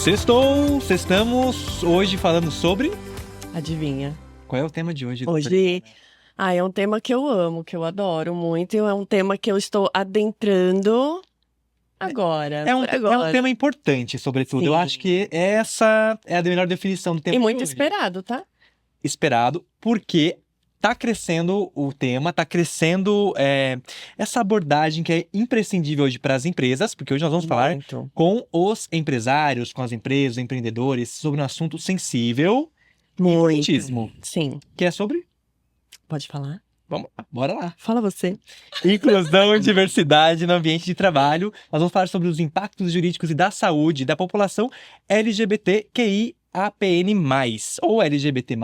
Estamos hoje falando sobre... Adivinha? Qual é o tema de hoje? Hoje, é um tema que eu amo, que eu adoro muito, e é um tema que eu estou adentrando agora, É um agora. tema importante, sobretudo. Sim. Eu acho que essa é a melhor definição do tema E de muito hoje. esperado, tá? Esperado, porque tá crescendo o tema, tá crescendo essa abordagem que é imprescindível hoje para as empresas, porque hoje nós vamos falar Muito. com os empresários, com as empresas, empreendedores, sobre um assunto sensível e Muito. importantíssimo, Sim. que é sobre... Pode falar? Vamos lá, bora lá. Fala você. Inclusão e diversidade no ambiente de trabalho. Nós vamos falar sobre os impactos jurídicos e da saúde da população LGBTQIAPN+, ou LGBT+,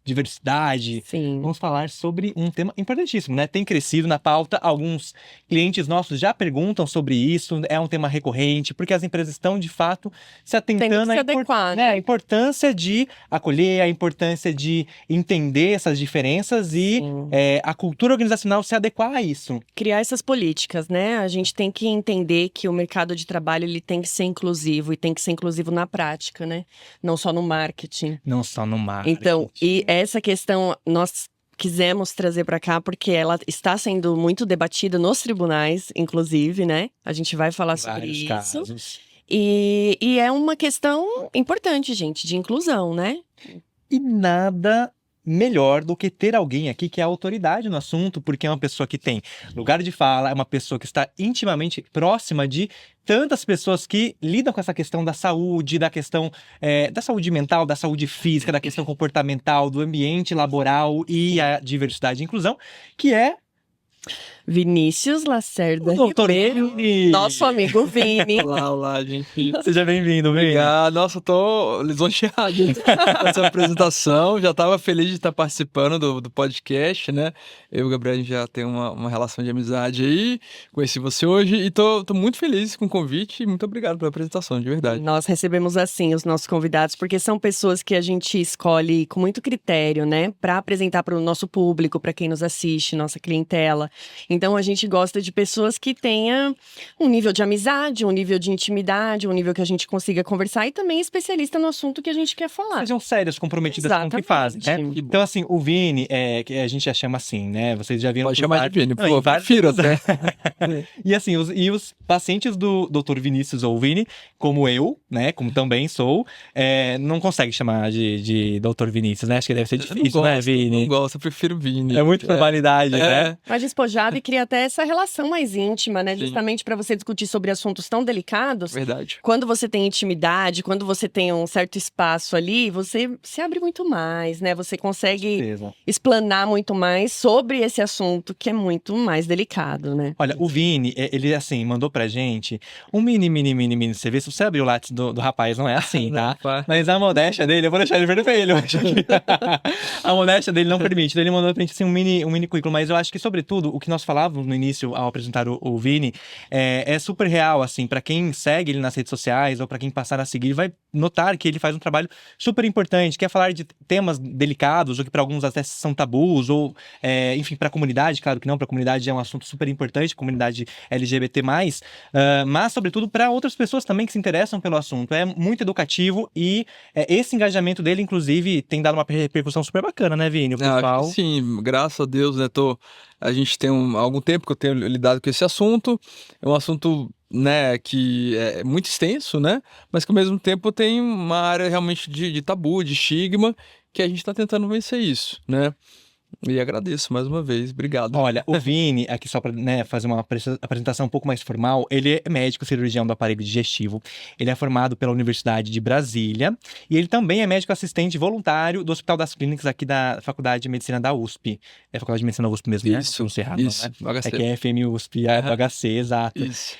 diversidade. Sim. Vamos falar sobre um tema importantíssimo, né? Tem crescido na pauta, alguns clientes nossos já perguntam sobre isso, é um tema recorrente, porque as empresas estão, de fato, se atentando Tem que se adequar, a importância de acolher, a importância de entender essas diferenças e Sim. a cultura organizacional se adequar a isso. Criar essas políticas, né? A gente tem que entender que o mercado de trabalho ele tem que ser inclusivo e tem que ser inclusivo na prática, né? Não só no marketing. Não só no marketing. Então, e essa questão nós quisemos trazer para cá porque ela está sendo muito debatida nos tribunais, inclusive, né? A gente vai falar sobre Vários isso. casos. E é uma questão importante, gente, de inclusão, né? E nada melhor do que ter alguém aqui que é autoridade no assunto, porque é uma pessoa que tem lugar de fala, é uma pessoa que está intimamente próxima de tantas pessoas que lidam com essa questão da saúde, da questão da saúde mental, da saúde física, da questão comportamental, do ambiente laboral e a diversidade e inclusão, que é Vinícius Lacerda o doutor Ribeiro, Vini. nosso amigo Vini. Olá, gente. Seja bem-vindo, Vini. Obrigado. Nossa, eu tô lisonjeado com essa apresentação. Já tava feliz de estar participando do podcast, né? Eu e o Gabriel, a gente já tem uma relação de amizade aí. Conheci você hoje e tô muito feliz com o convite e muito obrigado pela apresentação, de verdade. Nós recebemos assim os nossos convidados, porque são pessoas que a gente escolhe com muito critério, né? Para apresentar para o nosso público, para quem nos assiste, nossa clientela. Então a gente gosta de pessoas que tenham um nível de amizade, um nível de intimidade, um nível que a gente consiga conversar e também especialista no assunto que a gente quer falar. Sejam sérias, comprometidas com o que fazem, né? Então, assim, o Vini, que a gente já chama assim, né? Vocês já viram... Pode chamar de Vini, por favor. Prefiro até. E assim, os pacientes do Dr. Vinícius ou Vini, como eu, né? Como também sou, não conseguem chamar de Dr. Vinícius, né? Acho que deve ser difícil, né, Vini? Não gosto, eu prefiro Vini. É muito formalidade, né? Mais despojado e cria até essa relação mais íntima, né? Sim. Justamente para você discutir sobre assuntos tão delicados. Verdade. Quando você tem intimidade, quando você tem um certo espaço ali, você se abre muito mais, né? Você consegue explanar muito mais sobre esse assunto que é muito mais delicado, né? Olha, o Vini, ele assim, mandou pra gente um mini. Você vê, se você abrir o lápis do rapaz, não é assim, tá? Mas a modéstia dele, eu vou deixar ele vermelho. A modéstia dele não permite. Então ele mandou pra gente assim, um mini currículo. Mas eu acho que, sobretudo, o que nós falávamos no início ao apresentar o Vini é super real, assim, pra quem segue ele nas redes sociais ou pra quem passar a seguir, vai notar que ele faz um trabalho super importante, que é falar de temas delicados, ou que pra alguns até são tabus, ou, enfim, pra comunidade, claro que não, pra comunidade é um assunto super importante, comunidade LGBT+, mas, sobretudo, para outras pessoas também que se interessam pelo assunto. É muito educativo e esse engajamento dele, inclusive, tem dado uma repercussão super bacana, né, Vini? O pessoal... Acho que sim, graças a Deus, né, a gente tem algum tempo que eu tenho lidado com esse assunto, é um assunto, né, que é muito extenso, né, mas que ao mesmo tempo tem uma área realmente de tabu, de estigma, que a gente está tentando vencer isso, né. E agradeço mais uma vez, obrigado. Olha, o Vini, aqui só para fazer uma apresentação um pouco mais formal, ele é médico cirurgião do aparelho digestivo, ele é formado pela Universidade de Brasília e ele também é médico assistente voluntário do Hospital das Clínicas aqui da Faculdade de Medicina da USP. É a Faculdade de Medicina da USP mesmo, né? Isso, Isso, não, né? É que é FM USP, é do HC, exato. Isso.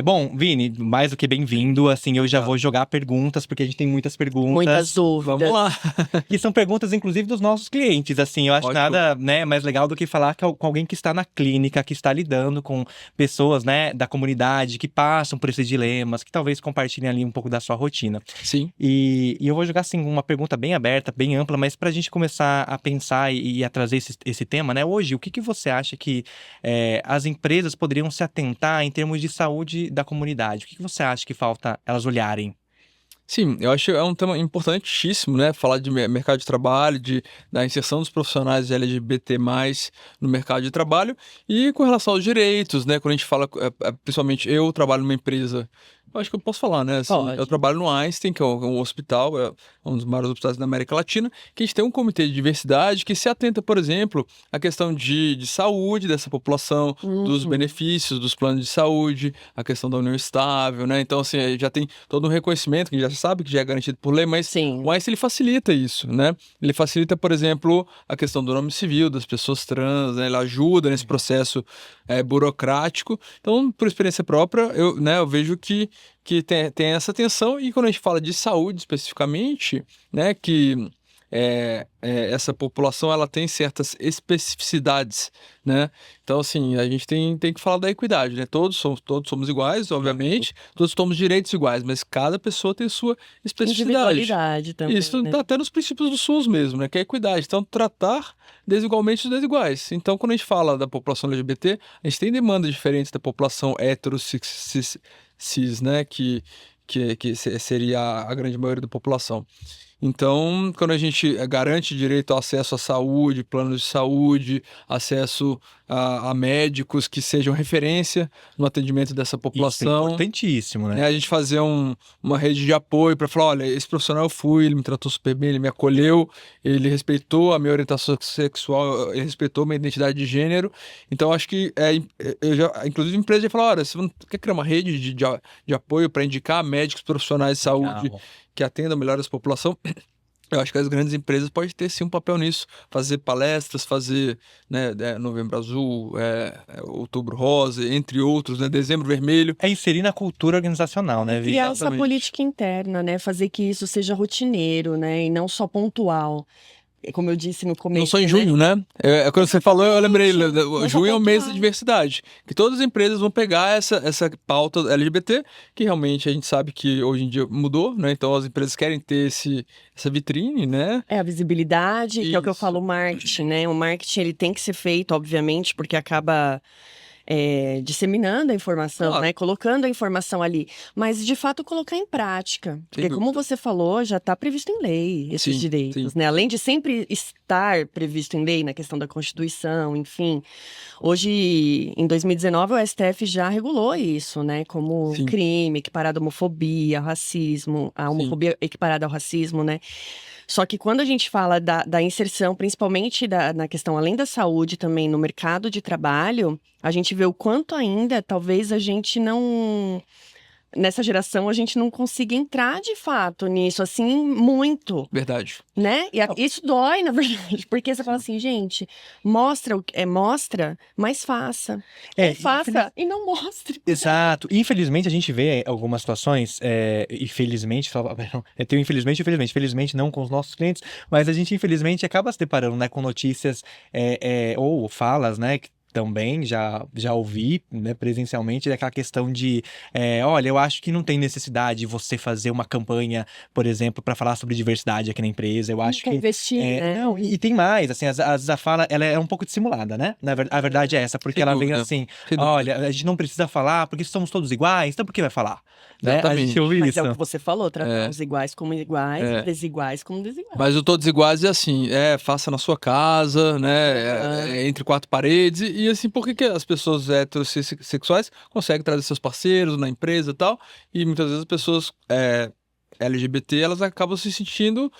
Bom, Vini, mais do que bem-vindo, assim, eu já vou jogar perguntas, porque a gente tem muitas perguntas. Muitas dúvidas. Vamos lá. Que são perguntas, inclusive, dos nossos clientes, assim, eu acho nada, né, mais legal do que falar com alguém que está na clínica, que está lidando com pessoas, né, da comunidade, que passam por esses dilemas, que talvez compartilhem ali um pouco da sua rotina. Sim. E eu vou jogar, assim, uma pergunta bem aberta, bem ampla, mas pra gente começar a pensar e a trazer esse tema, né, hoje, o que você acha que as empresas poderiam se atentar em termos de saúde da comunidade? O que você acha que falta elas olharem? Sim, eu acho que é um tema importantíssimo, né? Falar de mercado de trabalho, da inserção dos profissionais LGBT+, no mercado de trabalho e com relação aos direitos, né? Quando a gente fala, principalmente eu trabalho numa empresa, eu acho que eu posso falar, né? Assim, eu Pode. trabalho no Einstein, que é um hospital, é um dos maiores hospitais da América Latina, que a gente tem um comitê de diversidade que se atenta, por exemplo, à questão de saúde dessa população, dos Uhum. benefícios dos planos de saúde, a questão da união estável, né? Então, assim, já tem todo um reconhecimento, que a gente já sabe que já é garantido por lei, mas Sim. o Einstein ele facilita isso, né? Ele facilita, por exemplo, a questão do nome civil das pessoas trans, né? Ele ajuda nesse processo burocrático. Então, por experiência própria, eu vejo que tem essa tensão, e quando a gente fala de saúde especificamente, né, que essa população ela tem certas especificidades, né? Então, assim, a gente tem que falar da equidade, né? Todos somos iguais, obviamente, todos temos direitos iguais, mas cada pessoa tem sua especificidade. Individualidade também, Isso né? está até nos princípios do SUS mesmo, né? Que é a equidade. Então, tratar desigualmente os desiguais. Então, quando a gente fala da população LGBT, a gente tem demandas diferentes da população hétero, cis, né? Que seria a grande maioria da população. Então, quando a gente garante direito ao acesso à saúde, planos de saúde, acesso a médicos que sejam referência no atendimento dessa Isso é população, importantíssimo, né? a gente fazer uma rede de apoio para falar, olha, esse profissional eu fui, ele me tratou super bem, ele me acolheu, ele respeitou a minha orientação sexual, ele respeitou a minha identidade de gênero. Então, acho que eu já, inclusive, a empresa já falou, olha, você não quer criar uma rede de apoio para indicar médicos profissionais de saúde Legal. que atendam melhor essa população? Eu acho que as grandes empresas podem ter sim um papel nisso, fazer palestras, fazer, né, Novembro Azul, Outubro Rosa, entre outros, né, Dezembro Vermelho. É inserir na cultura organizacional, né, Vi? Criar essa Exatamente. política interna, né? Fazer que isso seja rotineiro, né? E não só pontual. Como eu disse no começo. Não só em junho, né? Quando você falou, eu lembrei, Não junho é o mês da pontual. diversidade. Que todas as empresas vão pegar essa pauta LGBT, que realmente a gente sabe que hoje em dia mudou, né? Então as empresas querem ter essa vitrine, né? É a visibilidade, que é o que eu Isso. falo, o marketing, né? O marketing ele tem que ser feito, obviamente, porque acaba disseminando a informação, Claro. né? Colocando a informação ali. Mas, de fato, colocar em prática. Porque, como dúvida. você falou, já está previsto em lei esses Sim, direitos, sim. né? Além de sempre estar previsto em lei, na questão da Constituição, enfim. Hoje, em 2019, o STF já regulou isso, né? Como Sim. crime equiparado à homofobia, racismo, a homofobia equiparada ao racismo, né? Só que quando a gente fala da inserção, principalmente na questão além da saúde, também no mercado de trabalho, a gente vê o quanto ainda talvez a gente não. Nessa geração, a gente não consiga entrar de fato nisso, assim, muito, Verdade. né? E isso dói, na verdade, porque você fala assim, gente, mostra, mas faça. Ou faça e não mostre. Exato. Infelizmente, a gente vê algumas situações, e felizmente, tem o infelizmente e felizmente. Felizmente não com os nossos clientes, mas a gente, infelizmente, acaba se deparando, né, com notícias ou falas, né, que também já ouvi, né, presencialmente, daquela questão de, olha, eu acho que não tem necessidade de você fazer uma campanha, por exemplo, para falar sobre diversidade aqui na empresa. Eu acho Quer que investir, né? não, e tem mais, assim, às vezes a fala, ela é um pouco dissimulada, né? A verdade é essa, porque Sem ela vem dúvida. assim, Sem dúvida. olha, a gente não precisa falar porque somos todos iguais, então por que vai falar? Né? A Exatamente. gente ouve Mas isso. é o que você falou, tratar os iguais como iguais, desiguais como desiguais. Mas o todos iguais é assim, faça na sua casa, né, entre quatro paredes, e assim, por que as pessoas heterossexuais conseguem trazer seus parceiros na empresa e tal, e muitas vezes as pessoas LGBT, elas acabam se sentindo,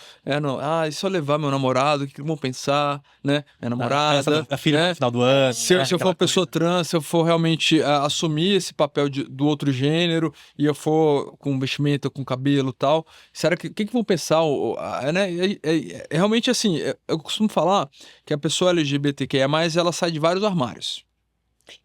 e se eu levar meu namorado, o que vão pensar, né, minha namorada, A filha né? no final do ano. Se eu for uma pessoa trans, se eu for realmente assumir esse papel do outro gênero e eu for com vestimenta, com cabelo e tal, será que vão pensar? Né? Realmente assim, eu costumo falar que a pessoa LGBTQIA+, ela sai de vários armários.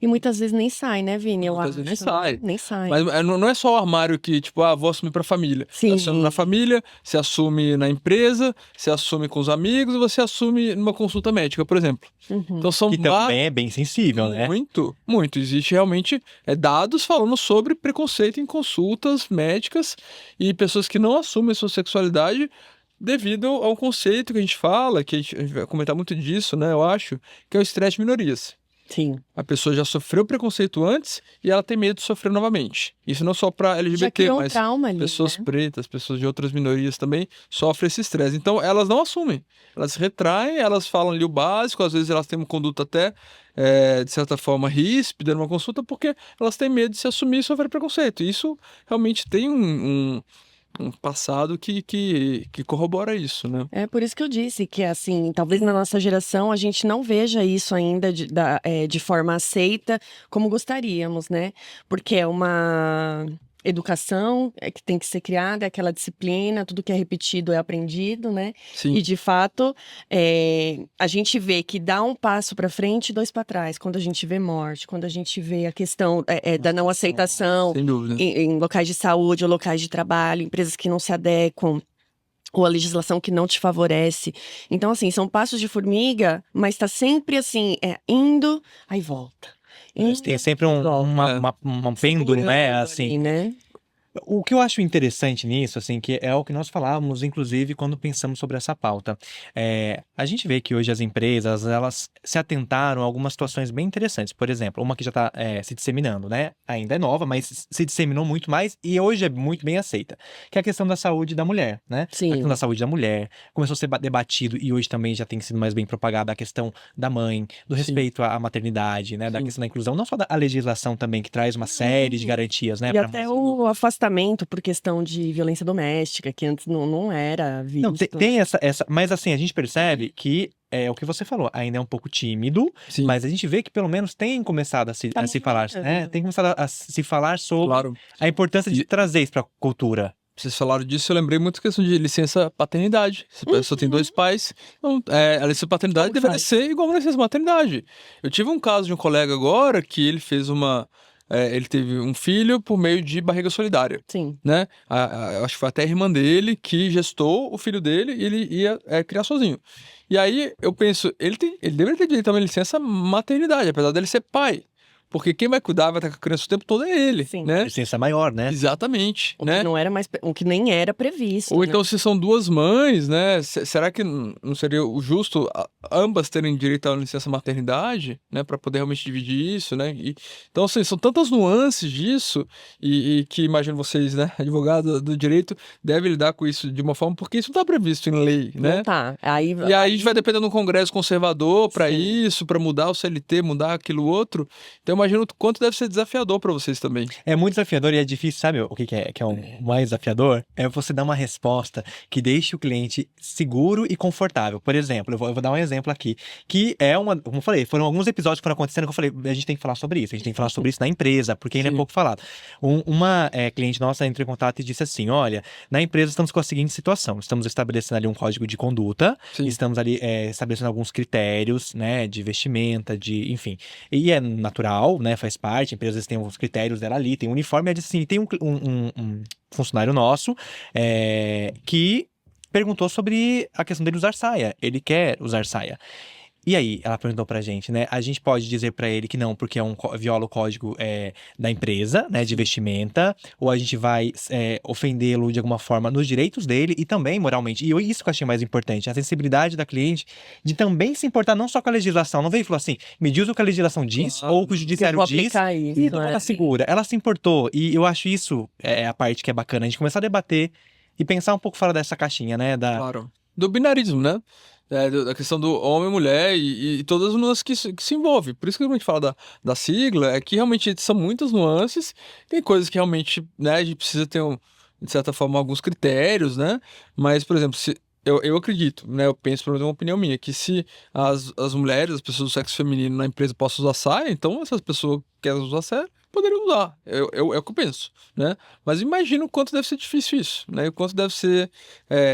E muitas vezes nem sai, né, Vini? Eu Muitas acho. vezes nem sai. Nem sai. Mas não é só o armário que, tipo, vou assumir pra família. Sim. Você assume na família, você assume na empresa, você assume com os amigos, você assume numa consulta médica, por exemplo. Então são Que também é bem sensível, né? Muito, muito. Existe realmente dados falando sobre preconceito em consultas médicas e pessoas que não assumem sua sexualidade devido ao conceito que a gente fala, que a gente vai comentar muito disso, né, eu acho, que é o estresse de minorias. Sim. A pessoa já sofreu preconceito antes e ela tem medo de sofrer novamente. Isso não só para Já LGBT, criou um mas trauma ali, pessoas né? pretas, pessoas de outras minorias também sofrem esse estresse. Então, elas não assumem. Elas se retraem, elas falam ali o básico, às vezes elas têm uma conduta até, de certa forma, ríspida numa consulta, porque elas têm medo de se assumir e sofrer preconceito. E isso realmente tem um passado que corrobora isso, né? É por isso que eu disse que, assim, talvez na nossa geração a gente não veja isso ainda de forma aceita como gostaríamos, né? Porque é uma educação que tem que ser criada, é aquela disciplina, tudo que é repetido é aprendido, né? Sim, E, de fato, a gente vê que dá um passo para frente e dois para trás. Quando a gente vê morte, quando a gente vê a questão da não aceitação sem dúvida. em locais de saúde ou locais de trabalho, empresas que não se adequam ou a legislação que não te favorece. Então, assim, são passos de formiga, mas tá sempre assim, indo, aí volta. Tem Indo, sempre volta. um pêndulo, né? Assim, Ali, né? o que eu acho interessante nisso, assim, que é o que nós falávamos, inclusive, quando pensamos sobre essa pauta. A gente vê que hoje as empresas, elas se atentaram a algumas situações bem interessantes. Por exemplo, uma que já está se disseminando, né? Ainda é nova, mas se disseminou muito mais e hoje é muito bem aceita, que é a questão da saúde da mulher, né? A questão Sim. da saúde da mulher começou a ser debatido e hoje também já tem sido mais bem propagada a questão da mãe, do Sim. respeito à maternidade, né? Da Sim. questão da inclusão, não só da legislação também, que traz uma série de garantias, né? E até o afastamento por questão de violência doméstica, que antes não era visto. Não, tem essa. Mas assim, a gente percebe que é o que você falou, ainda é um pouco tímido, Sim. mas a gente vê que pelo menos tem começado a se falar, né? Tem começado a se falar sobre Claro. a importância de trazer isso para a cultura. Vocês falaram disso, eu lembrei muito da questão de licença paternidade. Se a pessoa tem 2 pais, então, a licença paternidade Como deveria faz? ser igual a licença maternidade. Eu tive um caso de um colega agora que ele fez ele teve um filho por meio de barriga solidária, Sim. né? Eu acho que foi até a irmã dele que gestou o filho dele e ele ia criar sozinho. E aí eu penso, ele deveria ter direito a uma licença maternidade, apesar dele ser pai. Porque quem vai cuidar, vai estar com a criança o tempo todo é ele, Sim. né? Licença maior, né? Exatamente, O né? que não era mais, o que nem era previsto. Ou né? então, se são duas mães, né? Será que não seria o justo ambas terem direito à licença maternidade, né? Para poder realmente dividir isso, né? Então, assim, são tantas nuances disso e que imagino vocês, né? Advogado do direito, devem lidar com isso de uma forma, porque isso não está previsto em lei, né? Não tá. E aí a gente vai depender de um congresso conservador para Sim. isso, para mudar o CLT, mudar aquilo outro. Então, eu imagino o quanto deve ser desafiador para vocês também. É muito desafiador e é difícil, sabe o que é o mais desafiador? É você dar uma resposta que deixe o cliente seguro e confortável. Por exemplo, eu vou dar um exemplo aqui, que como eu falei, foram alguns episódios que foram acontecendo que eu falei, a gente tem que falar sobre isso, a gente tem que falar sobre isso na empresa, porque ainda é Sim. pouco falado. Uma cliente nossa entrou em contato e disse assim, olha, na empresa estamos com a seguinte situação, estamos estabelecendo ali um código de conduta, Sim. estamos ali estabelecendo alguns critérios, né, de vestimenta, enfim, e é natural, né, faz parte, a empresa às vezes tem alguns critérios dela ali, tem um uniforme, ela disse assim, tem um funcionário nosso que perguntou sobre a questão dele usar saia, ele quer usar saia. E aí, ela perguntou pra gente, né? A gente pode dizer pra ele que não, porque viola o código da empresa, né? De vestimenta, ou a gente vai ofendê-lo de alguma forma nos direitos dele e também moralmente. E isso que eu achei mais importante, a sensibilidade da cliente de também se importar não só com a legislação. Não veio e falou assim, me diz o que a legislação diz, ou o que o judiciário vou diz, aplicar isso, e ela segura. Ela se importou, e eu acho isso a parte que é bacana, a gente começar a debater e pensar um pouco fora dessa caixinha, né? Claro. Do binarismo, né? Da questão do homem e mulher e todas as nuances que se envolvem. Por isso que a gente fala da sigla, é que realmente são muitas nuances, tem coisas que realmente, né, a gente precisa ter, de certa forma, alguns critérios, né? Mas, por exemplo, eu acredito, né? Eu penso, pelo menos, uma opinião minha, que se as mulheres, as pessoas do sexo feminino na empresa possam usar saia, então essas pessoas que querem usar saia poderiam usar. É o que eu penso, né? Mas imagino o quanto deve ser difícil isso, né? E o quanto deve ser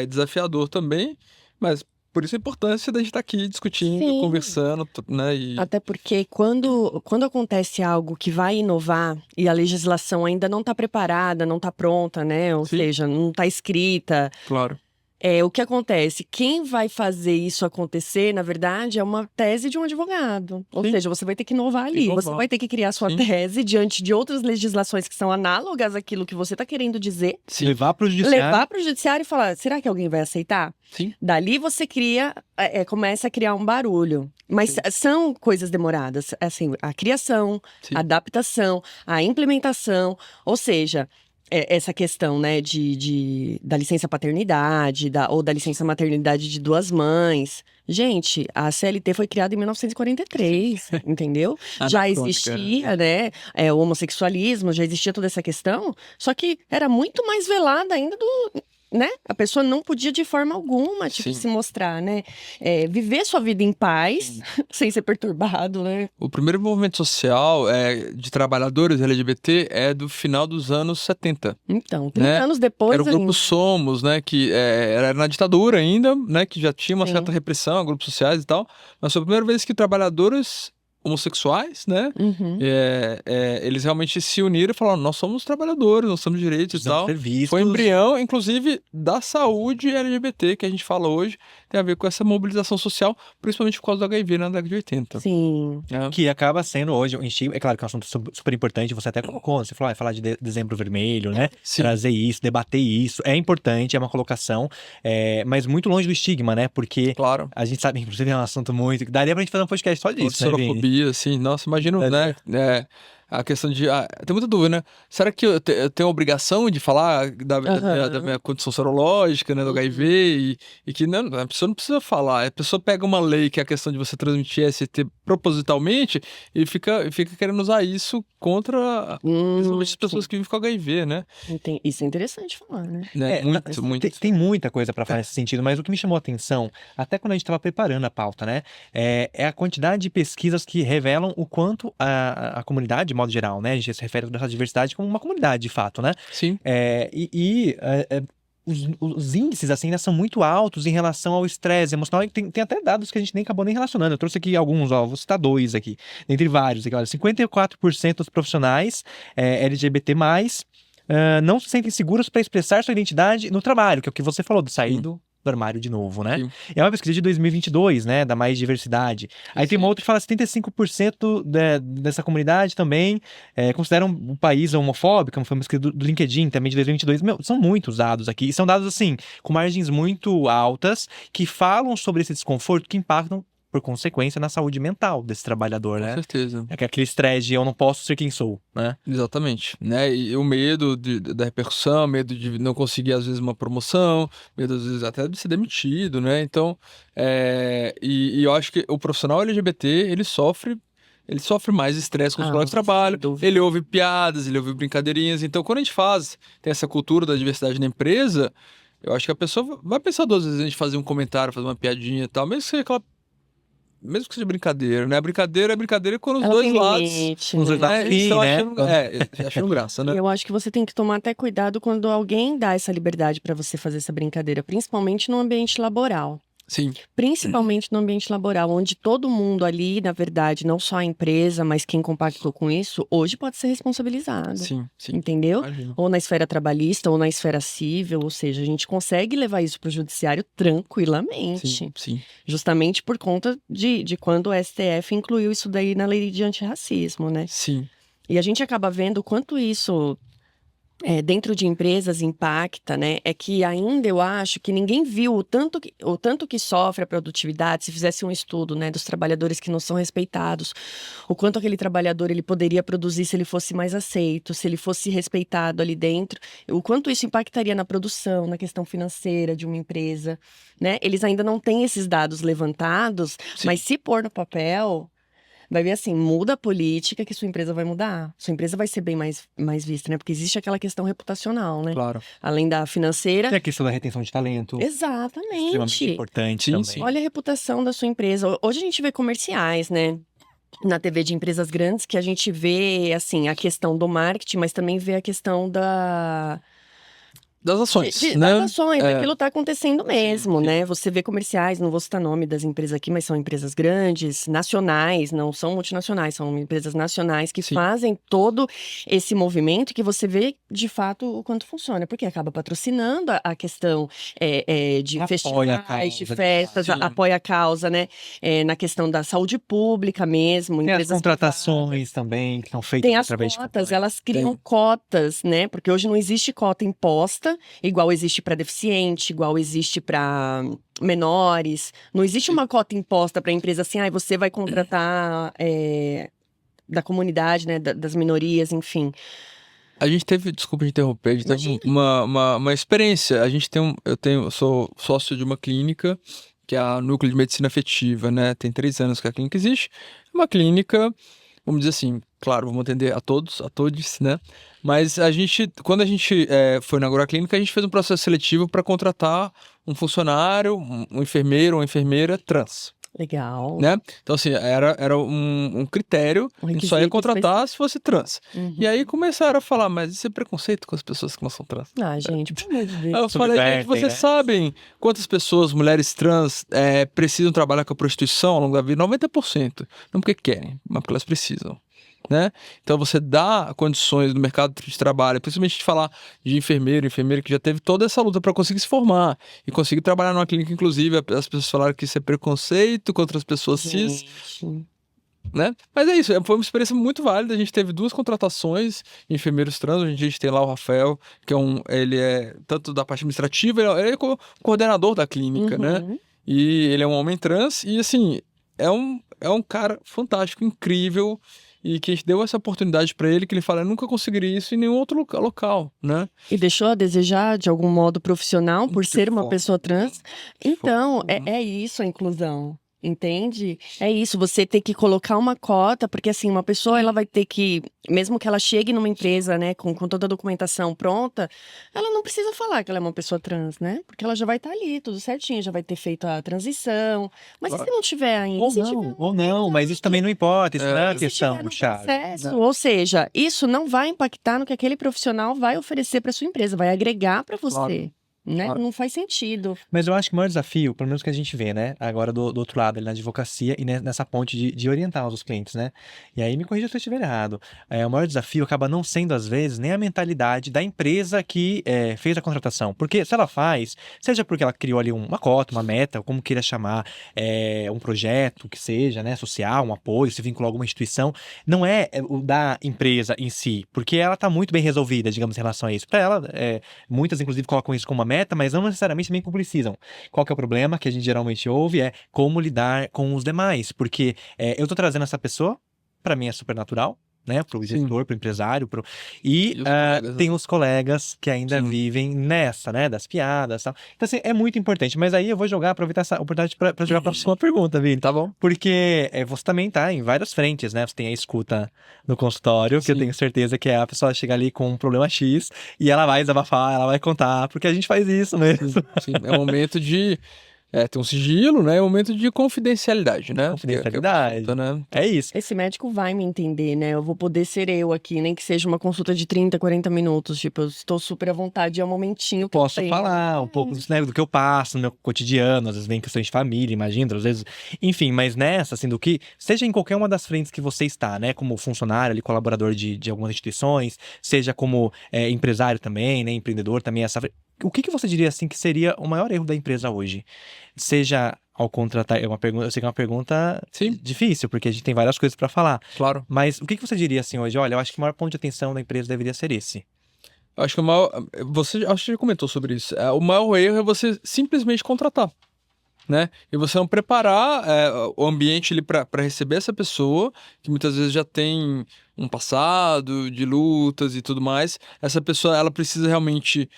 desafiador também, mas por isso a importância da gente estar aqui discutindo, Sim. conversando, né? Até porque quando acontece algo que vai inovar e a legislação ainda não está preparada, não está pronta, né? Ou Sim. seja, não está escrita, Claro. O que acontece? Quem vai fazer isso acontecer, na verdade, é uma tese de um advogado. Ou seja, você vai ter que inovar ali. Você vai ter que criar sua tese diante de outras legislações que são análogas àquilo que você está querendo dizer. Levar para o judiciário. Levar para o judiciário e falar, será que alguém vai aceitar? Sim. Dali você cria, começa a criar um barulho. Mas são coisas demoradas. Assim, a criação, a adaptação, a implementação. Ou seja... essa questão, né, da licença paternidade, ou da licença maternidade de 2 mães. Gente, a CLT foi criada em 1943, entendeu? Já existia, né, o homossexualismo, já existia toda essa questão, só que era muito mais velada ainda né? A pessoa não podia de forma alguma, se mostrar, né? Viver sua vida em paz, sem ser perturbado, né? O primeiro movimento social de trabalhadores LGBT é do final dos anos 70. Então, 30 anos depois... Era o Grupo Somos, né? Que era na ditadura ainda, né? Que já tinha uma certa repressão a grupos sociais e tal. Mas foi a primeira vez que trabalhadores homossexuais, né? Eles realmente se uniram e falaram, nós somos trabalhadores, nós temos direitos e tal. Foi embrião, inclusive, da saúde LGBT que a gente fala hoje, tem a ver com essa mobilização social, principalmente por causa do HIV na década de 80. Sim. Que acaba sendo hoje um estigma. É claro que é um assunto super importante, você até colocou, você falou, falar de dezembro vermelho, né? Trazer isso, debater isso, é importante, é uma colocação, mas muito longe do estigma, né? Porque a gente sabe, inclusive é um assunto muito... Daria pra gente fazer um podcast só disso, né, Vini? Assim, nossa, imagina, né? A questão de... tem muita dúvida, né? Será que eu tenho a obrigação de falar da minha condição serológica, né? Do HIV e que não, a pessoa não precisa falar. A pessoa pega uma lei que é a questão de você transmitir ST propositalmente e fica querendo usar isso contra principalmente as pessoas que vivem com HIV, né? Isso é interessante falar, né? Muito. Tem muita coisa pra falar nesse sentido, mas o que me chamou a atenção, até quando a gente estava preparando a pauta, né? É a quantidade de pesquisas que revelam o quanto a comunidade, de modo geral, né? A gente se refere a essa diversidade como uma comunidade, de fato, né? Sim. Os índices, assim, né, são muito altos em relação ao estresse emocional. E tem até dados que a gente nem acabou nem relacionando. Eu trouxe aqui alguns, vou citar 2 aqui, dentre vários. Aqui, olha, 54% dos profissionais LGBT+, não se sentem seguros para expressar sua identidade no trabalho, que é o que você falou, de sair do armário de novo, né? Sim. É uma pesquisa de 2022, né? Da Mais Diversidade. Aí tem uma outra que fala 75% dessa comunidade também consideram um país homofóbico, foi uma pesquisa do LinkedIn também de 2022. São muitos dados aqui, e são dados, assim, com margens muito altas, que falam sobre esse desconforto que impactam por consequência, na saúde mental desse trabalhador, né? Com certeza. É aquele estresse de eu não posso ser quem sou, né? Exatamente, né? E o medo da repercussão, medo de não conseguir, às vezes, uma promoção, medo, às vezes, até de ser demitido, né? Então, e eu acho que o profissional LGBT, ele sofre mais estresse com os colegas de trabalho, ele ouve piadas, ele ouve brincadeirinhas. Então, quando a gente tem essa cultura da diversidade na empresa, eu acho que a pessoa vai pensar 2 vezes a gente fazer um comentário, fazer uma piadinha e tal, mesmo que seja brincadeira, né? A brincadeira é brincadeira quando os dois lados estão achando graça, né? Eu acho que você tem que tomar até cuidado quando alguém dá essa liberdade para você fazer essa brincadeira, principalmente no ambiente laboral. Sim. Principalmente no ambiente laboral, onde todo mundo ali, na verdade, não só a empresa, mas quem compactou com isso, hoje pode ser responsabilizado. Sim. Entendeu? Imagino. Ou na esfera trabalhista, ou na esfera civil, ou seja, a gente consegue levar isso para o judiciário tranquilamente. Sim. Justamente por conta de quando o STF incluiu isso daí na lei de antirracismo, né? Sim. E a gente acaba vendo o quanto isso... dentro de empresas impacta, né? É que ainda eu acho que ninguém viu o tanto que sofre a produtividade, se fizesse um estudo, né, dos trabalhadores que não são respeitados, o quanto aquele trabalhador ele poderia produzir se ele fosse mais aceito, se ele fosse respeitado ali dentro, o quanto isso impactaria na produção, na questão financeira de uma empresa, né? Eles ainda não têm esses dados levantados, mas se pôr no papel... Vai ver assim, muda a política que sua empresa vai mudar. Sua empresa vai ser bem mais vista, né? Porque existe aquela questão reputacional, né? Claro. Além da financeira. Tem a questão da retenção de talento. Exatamente. Extremamente importante também. Olha a reputação da sua empresa. Hoje a gente vê comerciais, né? Na TV de empresas grandes, que a gente vê, assim, a questão do marketing, mas também vê a questão das ações, Das né? ações, aquilo está acontecendo mesmo, né? Você vê comerciais, não vou citar nome das empresas aqui, mas são empresas grandes, nacionais, não são multinacionais, são empresas nacionais que Sim. fazem todo esse movimento que você vê de fato o quanto funciona, porque acaba patrocinando a questão de Apoia a festivais, de causa, festas, sim. apoia a causa, né? Na questão da saúde pública mesmo, Tem as empresas contratações também, que são feitas tem as através de cotas, campanha. elas criam cotas, né? Porque hoje não existe cota imposta, igual existe para deficiente, igual existe para menores. Não existe uma cota imposta para a empresa assim, você vai contratar da comunidade, né? Das minorias, enfim. A gente teve, desculpa te interromper, a gente teve uma experiência. Eu sou sócio de uma clínica, que é a Núcleo de Medicina Afetiva, né? Tem 3 anos que a clínica existe. É uma clínica, vamos dizer assim, claro, vamos atender a todos, né? Mas quando a gente foi inaugurar a clínica, a gente fez um processo seletivo para contratar um funcionário, um enfermeiro ou uma enfermeira trans. Legal. Né? Então, assim, era um critério, a gente só ia contratar se fosse trans. Uhum. E aí começaram a falar, mas isso é preconceito com as pessoas que não são trans. Gente, pelo amor de Deus. Aí eu falei, gente, vocês sabem quantas pessoas, mulheres trans, precisam trabalhar com a prostituição ao longo da vida? 90%. Não porque querem, mas porque elas precisam. Né? Então você dá condições no mercado de trabalho, principalmente de falar de enfermeira que já teve toda essa luta para conseguir se formar e conseguir trabalhar numa clínica, inclusive as pessoas falaram que isso é preconceito contra as pessoas cis, né? Mas é isso, foi uma experiência muito válida. A gente teve 2 contratações de enfermeiros trans. A gente tem lá o Rafael, que ele é tanto da parte administrativa, ele é coordenador da clínica, né? E ele é um homem trans e assim, é um cara fantástico, incrível. E que a gente deu essa oportunidade para ele, que ele fala, eu nunca conseguiria isso em nenhum outro local, né? E deixou a desejar, de algum modo, profissional, por ser uma pessoa trans? Então, é isso a inclusão. Entende? É isso, você ter que colocar uma cota, porque assim, uma pessoa ela vai ter que, mesmo que ela chegue numa empresa, né, com toda a documentação pronta, ela não precisa falar que ela é uma pessoa trans, né? Porque ela já vai estar ali, tudo certinho, já vai ter feito a transição. Mas se não tiver ainda. Ou não, mas isso também não importa, isso não é uma questão chave. Ou seja, isso não vai impactar no que aquele profissional vai oferecer para sua empresa, vai agregar para você. Claro. Né? Não faz sentido. Mas eu acho que o maior desafio, pelo menos que a gente vê, né? Agora do outro lado, ali na advocacia e nessa ponte de orientar os clientes, né? E aí me corrija se eu estiver errado. O maior desafio acaba não sendo, às vezes, nem a mentalidade da empresa que fez a contratação. Porque se ela faz, seja porque ela criou ali uma cota, uma meta, como queira chamar, um projeto que seja, né? Social, um apoio, se vinculou a alguma instituição, não é o da empresa em si, porque ela está muito bem resolvida, digamos, em relação a isso. Para ela, muitas, inclusive, colocam isso como uma meta, mas não necessariamente também precisam. Qual que é o problema que a gente geralmente ouve é como lidar com os demais, porque eu tô trazendo essa pessoa, para mim é super natural, né, pro gestor, pro empresário, e tem os colegas que ainda vivem nessa, né, das piadas e tal. Então, assim, é muito importante, mas aí eu vou aproveitar essa oportunidade para jogar a próxima pergunta, Vini. Tá bom. Porque você também tá em várias frentes, né, você tem a escuta no consultório, que eu tenho certeza que a pessoa chega ali com um problema X e ela vai desabafar, ela vai contar, porque a gente faz isso mesmo. Sim. É um momento de... tem um sigilo, né? É um momento de confidencialidade, né? Confidencialidade. Né? É isso. Esse médico vai me entender, né? Eu vou poder ser eu aqui, nem que seja uma consulta de 30, 40 minutos. Tipo, eu estou super à vontade, é um momentinho que posso falar um pouco né, do que eu passo no meu cotidiano, às vezes vem questões de família, imagina, às vezes, enfim, mas nessa, assim, do que, seja em qualquer uma das frentes que você está, né, como funcionário ali, colaborador de algumas instituições, seja como empresário também, né, empreendedor também, o que você diria, assim, que seria o maior erro da empresa hoje? Seja ao contratar, eu sei que é uma pergunta difícil, porque a gente tem várias coisas para falar. Claro. Mas o que você diria, assim, hoje? Olha, eu acho que o maior ponto de atenção da empresa deveria ser esse. Eu acho que você já comentou sobre isso. O maior erro é você simplesmente contratar, né? E você não preparar o ambiente ali para receber essa pessoa, que muitas vezes já tem um passado de lutas e tudo mais. Essa pessoa, ela precisa realmente...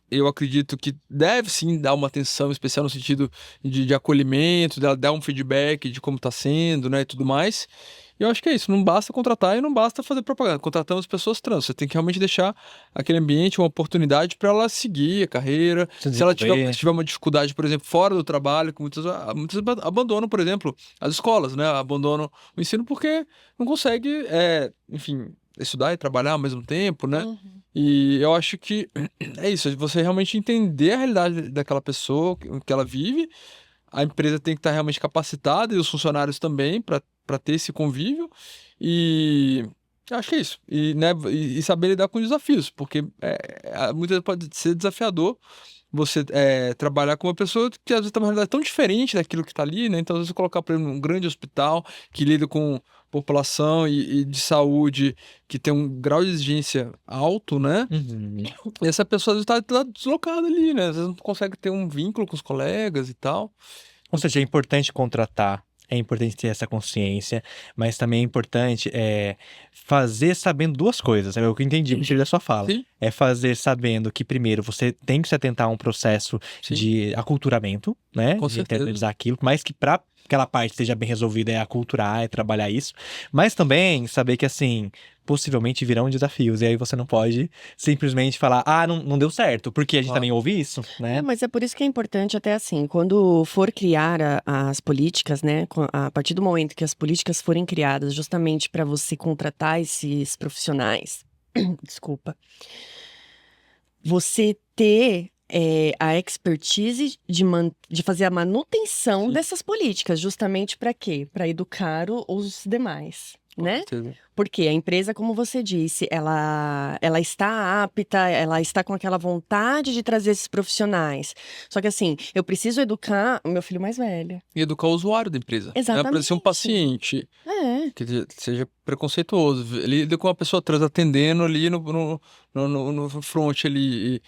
eu acredito que deve sim dar uma atenção especial no sentido de acolhimento, dela dar um feedback de como está sendo, né, e tudo mais. E eu acho que é isso, não basta contratar e não basta fazer propaganda. Contratamos pessoas trans, você tem que realmente deixar aquele ambiente uma oportunidade para ela seguir a carreira. Se ela tiver uma dificuldade, por exemplo, fora do trabalho, que muitas abandonam, por exemplo, as escolas, né, abandonam o ensino porque não consegue, enfim, estudar e trabalhar ao mesmo tempo, né? E eu acho que é isso, você realmente entender a realidade daquela pessoa, o que ela vive. A empresa tem que estar realmente capacitada e os funcionários também para ter esse convívio. E eu acho que é isso. E, né, e saber lidar com os desafios, porque muitas vezes pode ser desafiador você trabalhar com uma pessoa que às vezes tem uma realidade tão diferente daquilo que está ali, né? Então, às vezes, você colocar, por exemplo, num grande hospital que lida com população e de saúde que tem um grau de exigência alto, né? Uhum. E essa pessoa às vezes está deslocada ali, né? Às vezes não consegue ter um vínculo com os colegas e tal. Ou seja, é importante contratar, é importante ter essa consciência, mas também é importante fazer sabendo duas coisas. É o que eu entendi da sua fala. Sim, É fazer sabendo que, primeiro, você tem que se atentar a um processo sim, de aculturamento, né? com De certeza. internalizar aquilo, mas que para aquela parte seja bem resolvida é aculturar, é trabalhar isso. Mas também saber que, assim, possivelmente virão desafios. E aí você não pode simplesmente falar, não deu certo, porque a gente Claro. também ouve isso, né? Mas é por isso que é importante até assim, quando for criar as políticas, né, a partir do momento que as políticas forem criadas justamente para você contratar esses profissionais, desculpa, você ter a expertise de fazer a manutenção Sim. dessas políticas, justamente para quê? Para educar os demais, Com né? certeza. Porque a empresa, como você disse, ela está apta, ela está com aquela vontade de trazer esses profissionais. Só que assim, eu preciso educar o meu filho mais velho. E educar o usuário da empresa. Né? Para ser um Exatamente. paciente É. que seja preconceituoso. Ele lida com uma pessoa trans atendendo ali no front ali.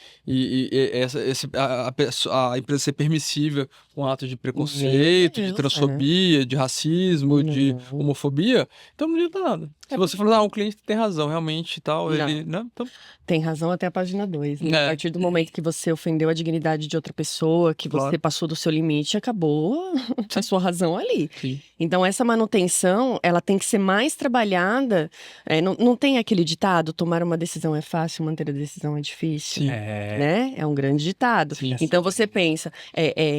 A empresa ser permissível com atos de preconceito, de Deus, transfobia, de racismo, de Não. homofobia. Então não adianta nada. Se É você falar, um cliente tem razão, realmente e tal, Não. ele. Não, então, Tem razão até a página 2, né? A partir do momento que você ofendeu a dignidade de outra pessoa, que você Claro. passou do seu limite, acabou a sua razão ali. Sim. Então, essa manutenção, ela tem que ser mais trabalhada. Não tem aquele ditado, tomar uma decisão é fácil, manter a decisão é difícil. Sim. Né? É um grande ditado. Sim. Então, você pensa,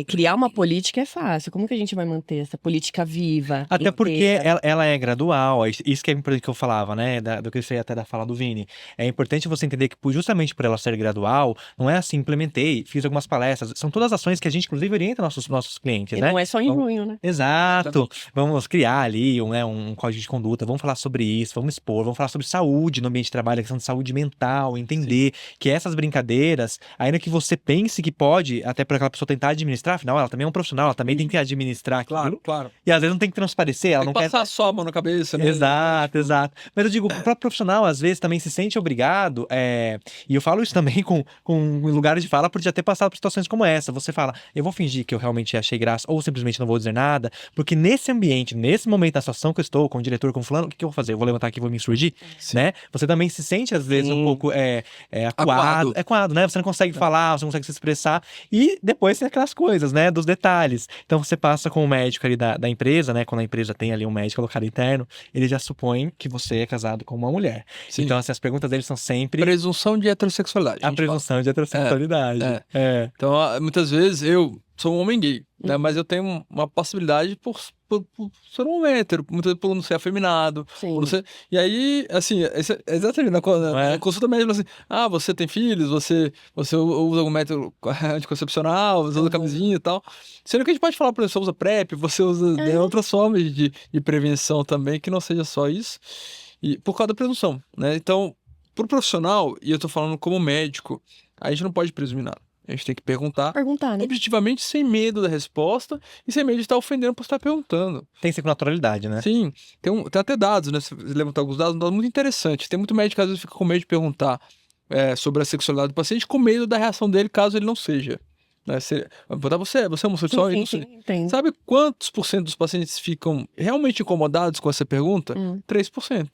criar uma política é fácil. Como que a gente vai manter essa política viva? Até porque inteira? ela é gradual, isso que é importante que eu falava, né? Do que eu sei até da fala do Vini. É importante você entender que, justamente por ela ser gradual, não é assim, implementei, fiz algumas palestras. São todas ações que a gente, inclusive, orienta nossos clientes, E né? não é só em junho, né? Exato. Vamos criar ali um código de conduta, vamos falar sobre isso, vamos expor, vamos falar sobre saúde no ambiente de trabalho, a questão de saúde mental, entender que essas brincadeiras, ainda que você pense que pode, até para aquela pessoa tentar administrar, afinal, ela também é um profissional, ela também tem que administrar aquilo. Claro. E às vezes não tem que transparecer, ela Tem não que quer. passar só a mão na cabeça, né? Exato. Mas eu digo, o próprio profissional, às vezes, também se sente obrigado, e eu falo isso também com lugares de fala por já ter passado por situações como essa. Você fala, eu vou fingir que eu realmente achei graça, ou simplesmente não vou dizer nada, porque nesse ambiente, nesse momento da situação que eu estou, com o diretor, com o fulano, o que eu vou fazer? Eu vou levantar aqui e vou me insurgir, né? Você também se sente, às vezes, um pouco acuado, né? Você não consegue falar, você não consegue se expressar, e depois tem aquelas coisas, né? Dos detalhes. Então você passa com o médico ali da empresa, né? Quando a empresa tem ali um médico colocado interno, ele já supõe que você é casado com uma mulher. Sim. Então, assim, as perguntas deles são sempre Presunção de heterossexualidade. a presunção de heterossexualidade. Então, muitas vezes eu sou um homem gay, né? Mas eu tenho uma possibilidade por ser um homem hétero, muitas vezes por não ser afeminado. Sim. Por não ser... E aí, assim, exatamente, na consulta médica, assim, você tem filhos, você usa algum método anticoncepcional, você usa camisinha e tal. Sendo que a gente pode falar, por exemplo, você usa PrEP, você usa outras formas de prevenção também, que não seja só isso. E por causa da presunção, né? Então, pro profissional, e eu tô falando como médico, a gente não pode presumir nada. A gente tem que perguntar Perguntar, né? objetivamente, sem medo da resposta e sem medo de estar ofendendo por estar perguntando. Tem que ser com naturalidade, né? Sim, tem até dados, né? Se você levantar alguns dados, um dado muito interessante. Tem muito médico que às vezes fica com medo de perguntar sobre a sexualidade do paciente, com medo da reação dele caso ele não seja. Né? Você é homossexual? Sim. Sabe quantos por cento dos pacientes ficam realmente incomodados com essa pergunta? 3%.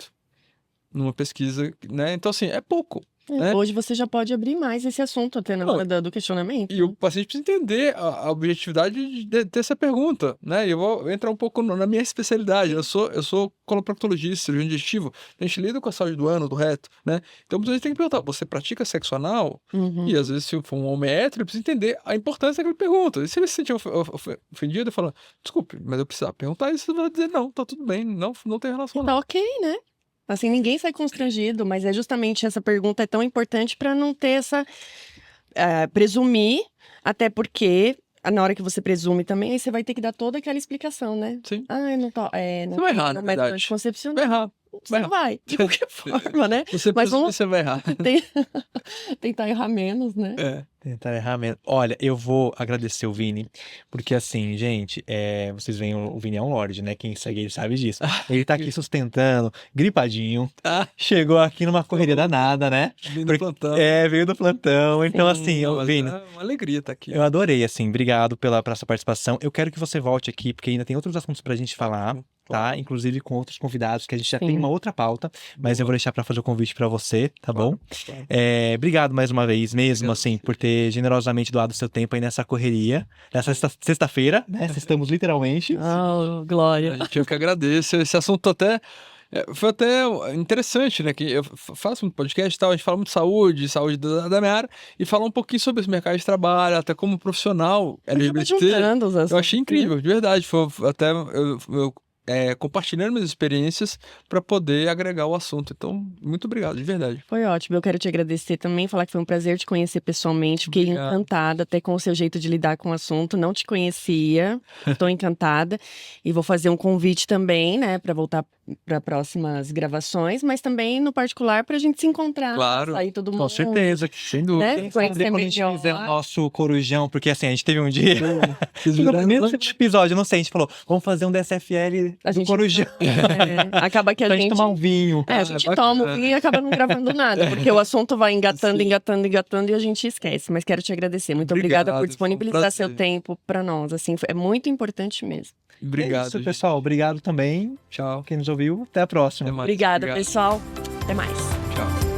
Numa pesquisa, né? Então, assim, é pouco. Né? Hoje você já pode abrir mais esse assunto até na hora do questionamento. E o paciente precisa entender a objetividade de ter essa pergunta, né? E eu vou entrar um pouco na minha especialidade. Eu sou coloproctologista, cirurgião digestivo. A gente lida com a saúde do ânus, do reto, né? Então, a gente tem que perguntar, você pratica sexo anal? E às vezes, se for um homem hétero, ele precisa entender a importância daquela pergunta. E se ele se sentir ofendido, ele fala, desculpe, mas eu precisava perguntar isso, você vai dizer, não, tá tudo bem, não tem relação. Tá ok, né? Assim, ninguém sai constrangido, mas é justamente essa pergunta é tão importante para não ter essa presumir, até porque na hora que você presume também, aí você vai ter que dar toda aquela explicação, né? Sim. Ah, eu não tô, não Você vai errar, na método verdade. anticoncepcional. Vai errar. Você não vai, de qualquer forma, né? Você Mas vamos você vai errar. tentar errar menos, né? Tentar errar menos. Olha, eu vou agradecer o Vini, porque assim, gente, vocês veem, o Vini é um lorde, né? Quem segue ele sabe disso. Ele tá aqui sustentando, gripadinho, chegou aqui numa correria danada, né? Veio do plantão. Veio do plantão. Então, assim, Mas Vini, é uma alegria estar aqui. eu adorei, assim, obrigado pela essa participação. Eu quero que você volte aqui, porque ainda tem outros assuntos pra gente falar, tá? Inclusive com outros convidados, que a gente já tem uma outra pauta, mas eu vou deixar pra fazer o convite pra você, tá bom? Claro. Obrigado mais uma vez mesmo, assim, por ter generosamente doado o seu tempo aí nessa correria, nessa sexta-feira, né? Estamos literalmente. Oh, glória. Eu que agradeço. Esse assunto foi até interessante, né? Que eu faço um podcast e tal, a gente fala muito de saúde da minha área, e fala um pouquinho sobre esse mercado de trabalho, até como profissional LGBT. Eu achei incrível, de verdade. Foi até eu compartilhando minhas experiências para poder agregar o assunto. Então, muito obrigado, de verdade. Foi ótimo. Eu quero te agradecer também, falar que foi um prazer te conhecer pessoalmente. Fiquei encantada até com o seu jeito de lidar com o assunto. Não te conhecia, estou encantada. E vou fazer um convite também, né, para voltar para próximas gravações, mas também no particular para a gente se encontrar. Claro. Aí todo mundo. Com certeza, sem dúvida. Né? Quando a gente fizer o nosso corujão, porque assim, a gente teve um dia. No primeiro episódio, não sei, a gente falou, vamos fazer um DSFL do corujão. Acaba que a gente tomar um vinho. A gente toma o vinho e acaba não gravando nada, porque o assunto vai engatando e a gente esquece. Mas quero te agradecer. Muito obrigada por disponibilizar seu tempo para nós. Assim, é muito importante mesmo. Obrigado. É isso, pessoal. Obrigado também. Tchau. Quem nos ouviu. Até a próxima. Obrigada, pessoal. Até mais. Tchau.